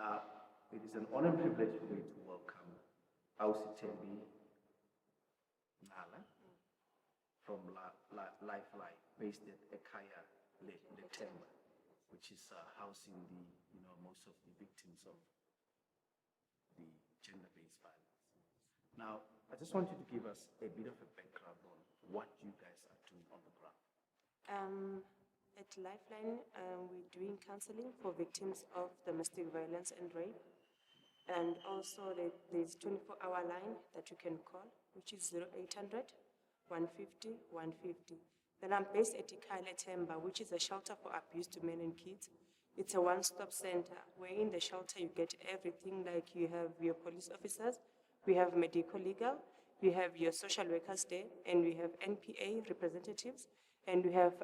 It is an honor and privilege for me to welcome Thembi Ncala from Lifeline, based at Ekaya Thembi, which is housing most of the victims of the gender-based violence. Now, I just want you to give us a bit of a background on what you guys are doing on the ground. At Lifeline, we're doing counseling for victims of domestic violence and rape. And also there's 24-hour line that you can call, which is 0800 150 150. Then I'm based at Ncala Thembi, which is a shelter for abused men and kids. It's a one-stop center where in the shelter you get everything, like you have your police officers, we have medical legal, we have your social workers there, and we have NPA representatives, and we have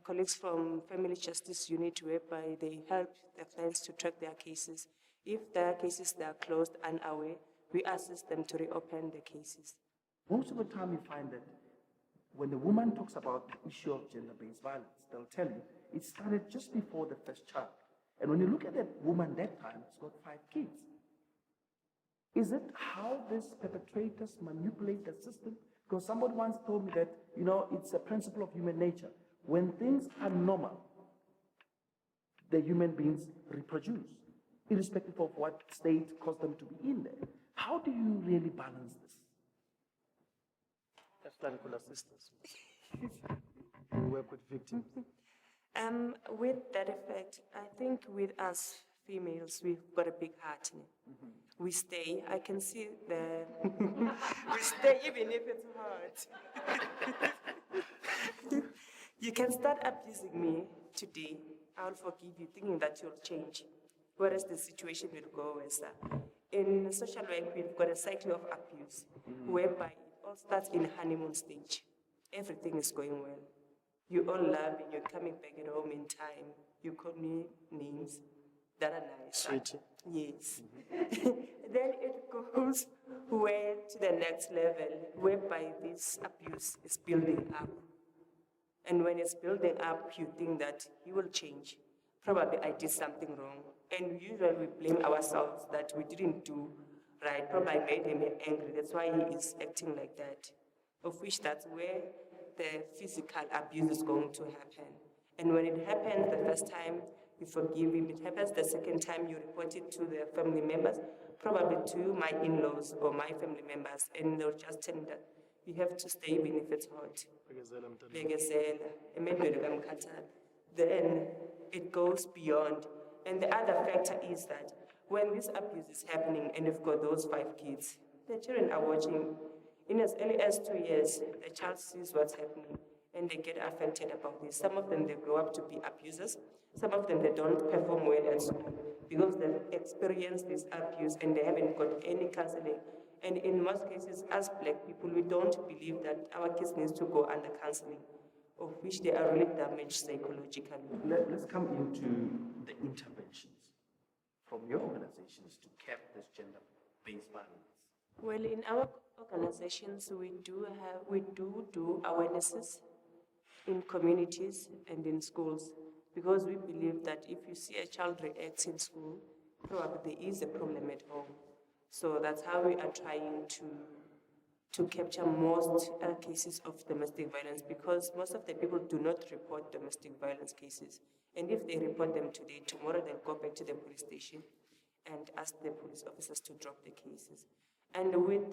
colleagues from Family Justice Unit whereby they help the clients to track their cases. If their cases they are closed unaware, we assist them to reopen the cases. Most of the time you find that when the woman talks about the issue of gender-based violence, they'll tell you it started just before the first child. And when you look at that woman that time, she's got 5 kids. Is it how these perpetrators manipulate the system? Because somebody once told me that, it's a principle of human nature. When things are normal, the human beings reproduce, irrespective of what state caused them to be in there. How do you really balance this? As clinical assistants, we work with victims. With that effect, I think with us females, we've got a big heart. We stay. I can see we stay even if it's hard. You can start abusing me today. I'll forgive you, thinking that you'll change. Whereas the situation will go worse. In social work, we've got a cycle of abuse, whereby it all starts in honeymoon stage. Everything is going well. You all love and you're coming back at home in time. You call me names that are nice. Sweetie. Yes. Then it goes way to the next level, whereby this abuse is building up. And when it's building up, you think that he will change. Probably I did something wrong. And usually we blame ourselves that we didn't do right. Probably I made him angry. That's why he is acting like that. Of which that's where the physical abuse is going to happen. And when it happens the first time, you forgive him. It happens the second time, you report it to the family members, probably to my in-laws or my family members, and they'll just tell me that you have to stay even if it's hot. Then it goes beyond. And the other factor is that when this abuse is happening and you've got those 5 kids, the children are watching. In as early as 2 years, the child sees what's happening and they get affected about this. Some of them, they grow up to be abusers. Some of them, they don't perform well at school because they've experienced this abuse and they haven't got any counseling. And in most cases, as Black people, we don't believe that our kids need to go under counseling, of which they are really damaged psychologically. Let's come into the interventions from your organizations to cap this gender-based violence. Well, in our organizations, we do awarenesses in communities and in schools, because we believe that if you see a child react in school, probably there is a problem at home. So that's how we are trying to capture most cases of domestic violence, because most of the people do not report domestic violence cases. And if they report them today, tomorrow they'll go back to the police station and ask the police officers to drop the cases. And with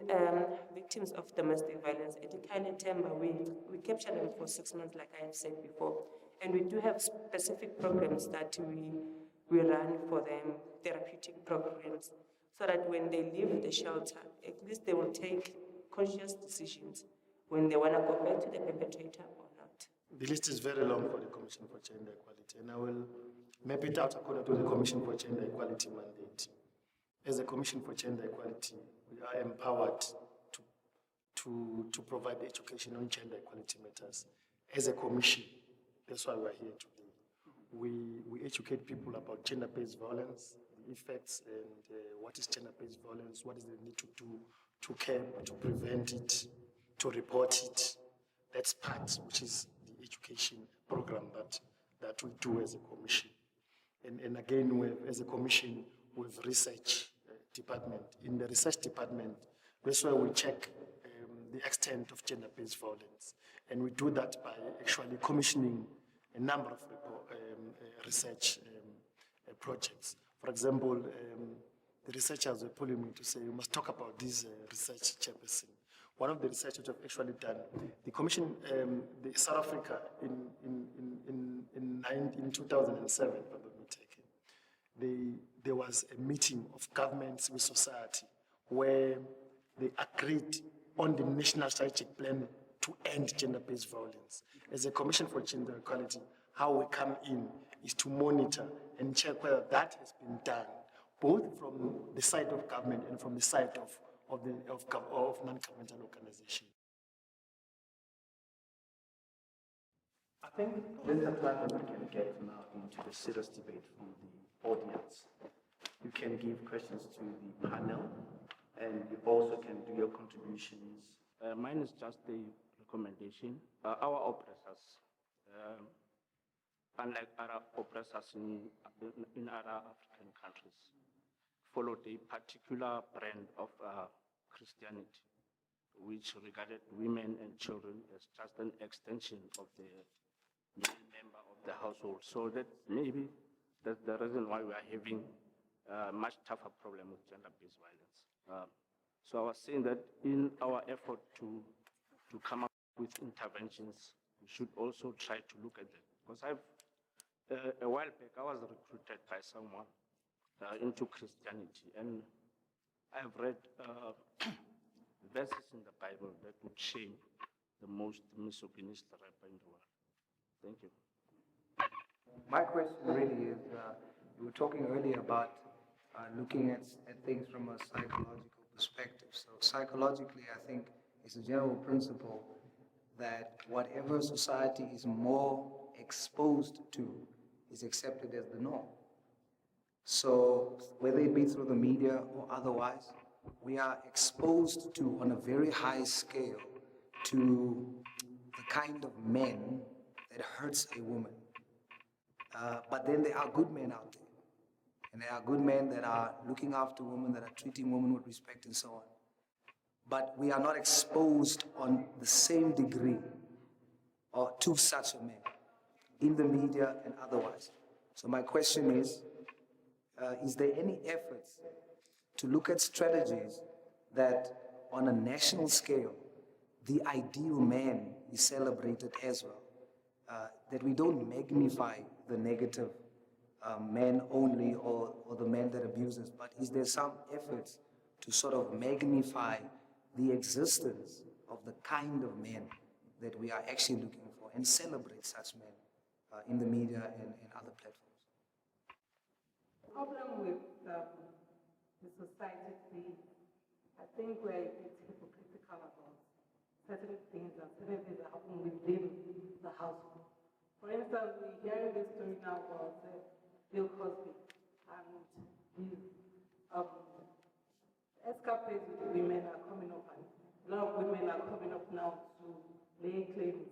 victims of domestic violence, at Ncala Thembi, we capture them for 6 months, like I have said before. And we do have specific programs that we run for them, therapeutic programs, so that when they leave the shelter, at least they will take conscious decisions when they want to go back to the perpetrator or not. The list is very long for the Commission for Gender Equality, and I will map it out according to the Commission for Gender Equality mandate. As a Commission for Gender Equality, we are empowered to provide education on gender equality matters. As a commission, that's why we're here today. We educate people about gender-based violence, the effects, and what is gender-based violence, what is the need to do to curb, to prevent it, to report it. That's part, which is the education program that we do as a commission. And again, as a commission, with research department. In the research department, that's where we check the extent of gender-based violence. And we do that by actually commissioning a number of research projects. For example, the researchers were pulling me to say, you must talk about this research chairperson. One of the researchers have actually done, the commission, the South Africa in 2007, if I'm not mistaken, there was a meeting of governments with society where they agreed on the national strategic plan to end gender-based violence. As a Commission for Gender Equality, how we come in is to monitor and check whether that has been done, both from the side of government and from the side of non-governmental organizations. I think this is a platform we can get now into the serious debate from the audience. You can give questions to the panel, and you also can do your contributions. Mine is just a recommendation. Our oppressors, unlike other oppressors in other African countries, followed a particular brand of Christianity, which regarded women and children as just an extension of the male member of the household. So that maybe that's the reason why we are having a much tougher problem with gender-based violence. So I was saying that in our effort to come up with interventions, we should also try to look at that. Because a while back, I was recruited by someone into Christianity, and I've read verses in the Bible that would shame the most misogynist rapper in the world. Thank you. My question really is, you were talking earlier about looking at things from a psychological perspective. So psychologically, I think it's a general principle that whatever society is more exposed to is accepted as the norm. So whether it be through the media or otherwise, we are exposed to, on a very high scale, to the kind of men that hurts a woman. But then there are good men out there. And there are good men that are looking after women, that are treating women with respect and so on. But we are not exposed on the same degree or to such a man in the media and otherwise. So my question is there any efforts to look at strategies that on a national scale, the ideal man is celebrated as well? That we don't magnify the negative man only or the man that abuses, but is there some efforts to sort of magnify the existence of the kind of men that we are actually looking for and celebrate such men in the media and other platforms? The problem with the society today, I think we're a bit hypocritical about certain things and certain things that happen within the household. For instance, we're hearing this story now about Bill Cosby and his escapades with women are coming up, and a lot of women are coming up now to lay claims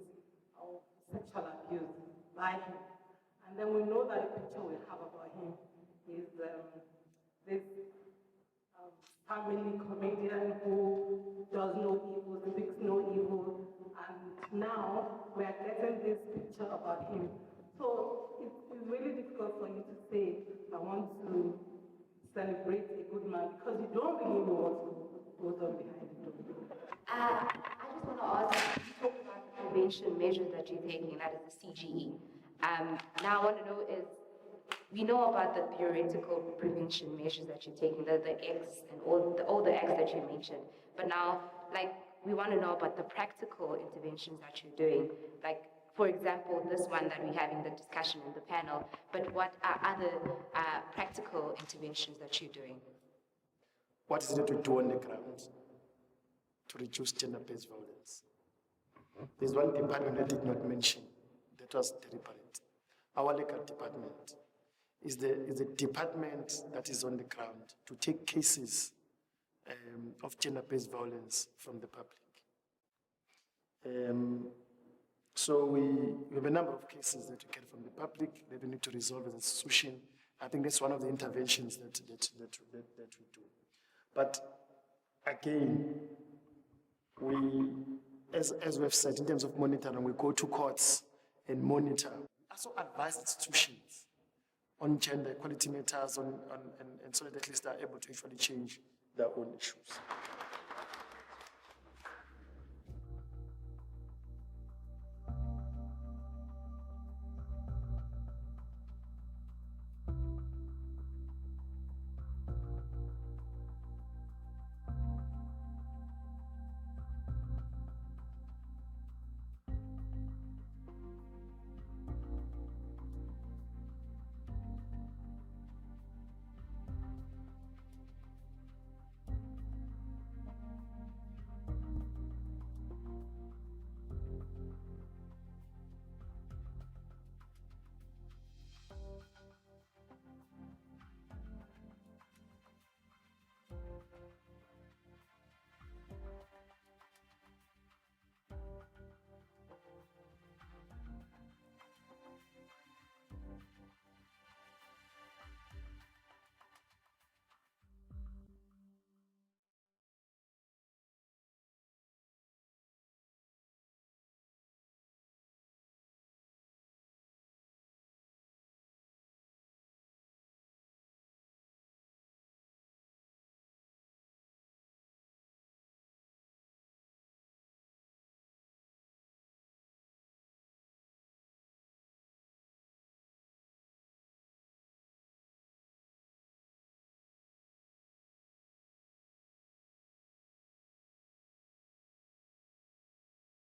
of sexual abuse by him. And then we know that the picture we have about him is this family comedian who does no evil, speaks no evil, and now we are getting this picture about him. So it's really difficult for you to say, I want to celebrate a good man, because you don't really know what goes on behind it. I just want to ask, you talked about the prevention measures that you're taking, that is the CGE. Now I want to know is, we know about the theoretical prevention measures that you're taking, the X and all the X that you mentioned, but now, like, we want to know about the practical interventions that you're doing, like, for example, this one that we're having the discussion in the panel, but what are other practical interventions that you're doing? What is it to do on the ground to reduce gender-based violence? There's one department I did not mention that was deliberate. Our legal department is the department that is on the ground to take cases of gender-based violence from the public. So we have a number of cases that we get from the public that we need to resolve as an institution, I think that's one of the interventions that we do. But again, as we've said, in terms of monitoring, we go to courts and monitor. Also advise institutions on gender equality matters and so that at least they're able to actually change their own issues.